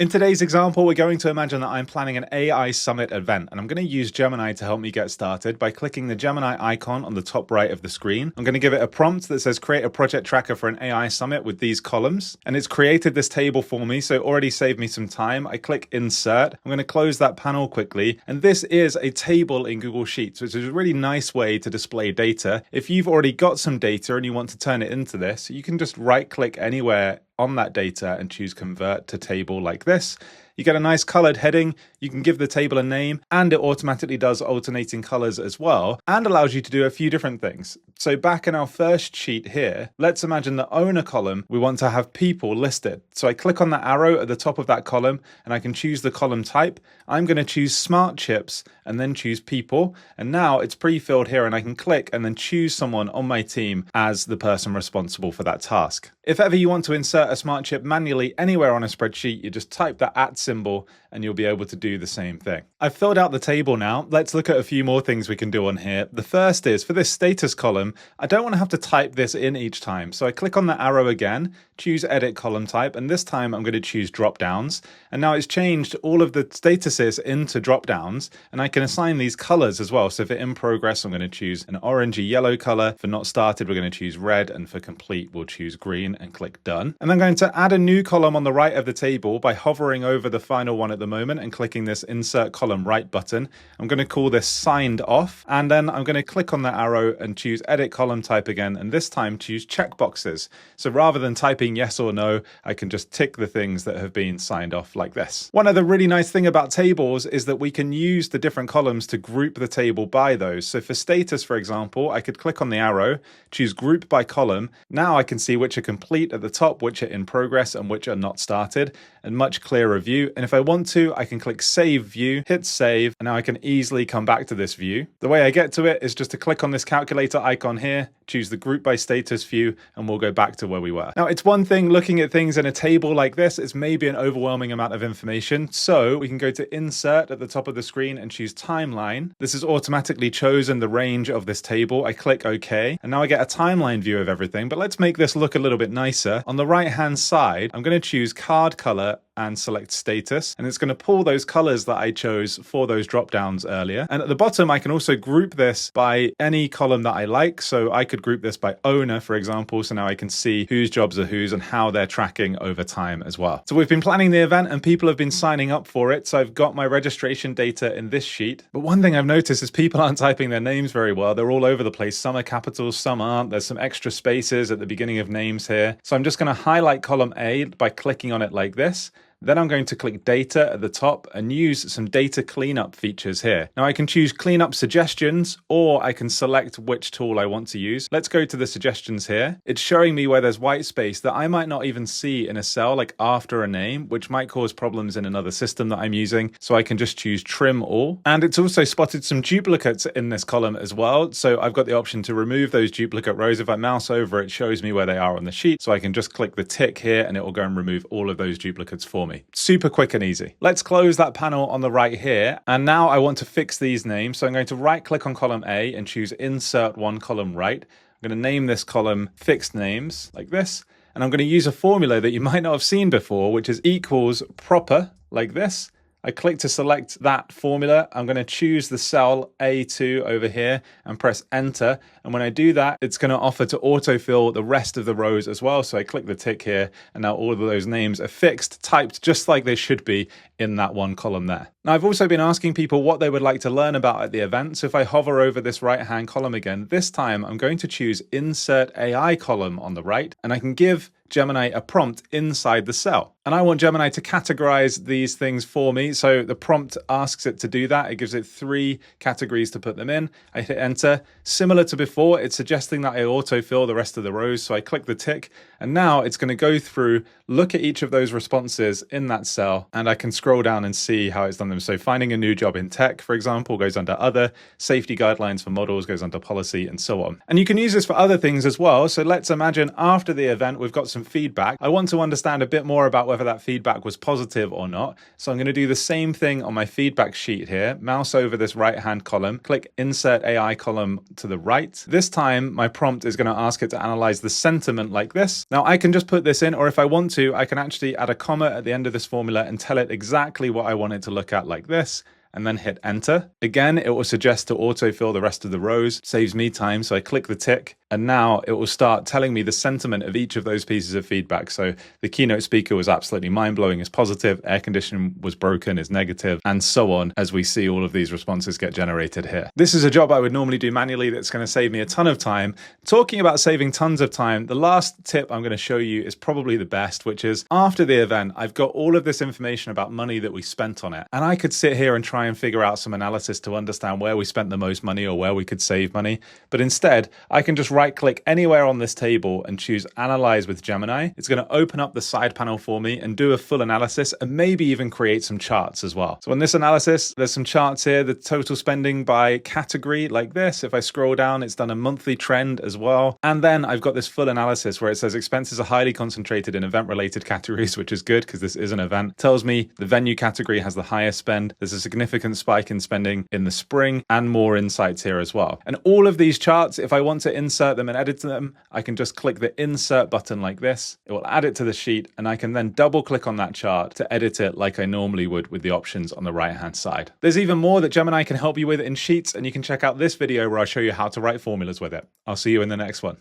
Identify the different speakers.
Speaker 1: In today's example, we're going to imagine that I'm planning an AI Summit event, and I'm going to use Gemini to help me get started by clicking the Gemini icon on the top right of the screen. I'm going to give it a prompt that says create a project tracker for an AI Summit with these columns, and it's created this table for me, so it already saved me some time. I click Insert. I'm going to close that panel quickly, and this is a table in Google Sheets, which is a really nice way to display data. If you've already got some data and you want to turn it into this, you can just right-click anywhere on that data and choose Convert to Table like this. You get a nice colored heading, you can give the table a name, and it automatically does alternating colors as well, and allows you to do a few different things. So back in our first sheet here, let's imagine the owner column, we want to have people listed. So I click on the arrow at the top of that column, and I can choose the column type. I'm going to choose Smart Chips, and then choose people. And now it's pre-filled here, and I can click and then choose someone on my team as the person responsible for that task. If ever you want to insert a smart chip manually anywhere on a spreadsheet, you just type the @ symbol and you'll be able to do the same thing. I've filled out the table now. Let's look at a few more things we can do on here. The first is for this status column, I don't want to have to type this in each time. So I click on the arrow again, choose edit column type, and this time I'm going to choose drop downs. And now it's changed all of the statuses into drop downs, and I can assign these colors as well. So for in progress, I'm going to choose an orangey yellow color. For not started, we're going to choose red, and for complete, we'll choose green and click done. And I'm going to add a new column on the right of the table by hovering over the final one at the moment and clicking this insert column right button. I'm going to call this signed off, and then I'm going to click on the arrow and choose edit column type again, and this time choose checkboxes. So rather than typing yes or no, I can just tick the things that have been signed off like this. One other really nice thing about tables is that we can use the different columns to group the table by those. So for status, for example, I could click on the arrow, choose group by column. Now I can see which are complete at the top, which are in progress, and which are not started, and much clearer view. And if I want to, I can click Save View, hit Save, and now I can easily come back to this view. The way I get to it is just to click on this calculator icon here, choose the Group by Status view, and we'll go back to where we were. Now, it's one thing looking at things in a table like this. It's maybe an overwhelming amount of information. So we can go to Insert at the top of the screen and choose Timeline. This has automatically chosen the range of this table. I click OK, and now I get a timeline view of everything. But let's make this look a little bit nicer. On the right-hand side, I'm going to choose Card Color and select status, and it's going to pull those colors that I chose for those drop downs earlier. And at the bottom, I can also group this by any column that I like. So I could group this by owner, for example. So now I can see whose jobs are whose and how they're tracking over time as well. So we've been planning the event and people have been signing up for it. So I've got my registration data in this sheet. But one thing I've noticed is people aren't typing their names very well. They're all over the place. Some are capitals, some aren't. There's some extra spaces at the beginning of names here. So I'm just going to highlight column A by clicking on it like this. Then I'm going to click Data at the top and use some data cleanup features here. Now I can choose cleanup suggestions, or I can select which tool I want to use. Let's go to the suggestions here. It's showing me where there's white space that I might not even see in a cell, like after a name, which might cause problems in another system that I'm using. So I can just choose Trim All. And it's also spotted some duplicates in this column as well. So I've got the option to remove those duplicate rows. If I mouse over, it shows me where they are on the sheet. So I can just click the tick here and it will go and remove all of those duplicates for me. Super quick and easy. Let's close that panel on the right here. And now I want to fix these names. So I'm going to right click on column A and choose Insert One Column Right. I'm going to name this column Fixed Names like this. And I'm going to use a formula that you might not have seen before, which is equals proper like this. I click to select that formula. I'm going to choose the cell A2 over here and press enter. And when I do that, it's going to offer to autofill the rest of the rows as well. So I click the tick here, and now all of those names are fixed, typed just like they should be in that one column there. Now, I've also been asking people what they would like to learn about at the event. So if I hover over this right-hand column again, this time I'm going to choose Insert AI column on the right, and I can give Gemini a prompt inside the cell. And I want Gemini to categorize these things for me. So the prompt asks it to do that. It gives it 3 categories to put them in. I hit enter. Similar to before, it's suggesting that I autofill the rest of the rows. So I click the tick, and now it's going to go through, look at each of those responses in that cell, and I can scroll down and see how it's done them items. So finding a new job in tech, for example, goes under other, safety guidelines for models goes under policy, and so on. And you can use this for other things as well. So let's imagine after the event, we've got some feedback. I want to understand a bit more about whether that feedback was positive or not. So I'm going to do the same thing on my feedback sheet here, mouse over this right-hand column, click Insert AI column to the right. This time, my prompt is going to ask it to analyze the sentiment like this. Now, I can just put this in, or if I want to, I can actually add a comma at the end of this formula and tell it exactly what I want it to look at like this, and then hit enter. Again, it will suggest to autofill the rest of the rows, saves me time, so I click the tick, and now it will start telling me the sentiment of each of those pieces of feedback. So the keynote speaker was absolutely mind-blowing is positive, air conditioning was broken is negative, and so on, as we see all of these responses get generated here. This is a job I would normally do manually that's going to save me a ton of time. Talking about saving tons of time, the last tip I'm going to show you is probably the best, which is after the event, I've got all of this information about money that we spent on it, and I could sit here and try and figure out some analysis to understand where we spent the most money or where we could save money. But instead, I can just right-click anywhere on this table and choose Analyze with Gemini. It's going to open up the side panel for me and do a full analysis and maybe even create some charts as well. So in this analysis, there's some charts here, the total spending by category like this. If I scroll down, it's done a monthly trend as well. And then I've got this full analysis where it says expenses are highly concentrated in event-related categories, which is good because this is an event. It tells me the venue category has the highest spend. There's a significant spike in spending in the spring, and more insights here as well. And all of these charts, if I want to insert them and edit them, I can just click the insert button like this. It will add it to the sheet, and I can then double click on that chart to edit it like I normally would with the options on the right hand side. There's even more that Gemini can help you with in Sheets, and you can check out this video where I show you how to write formulas with it. I'll see you in the next one.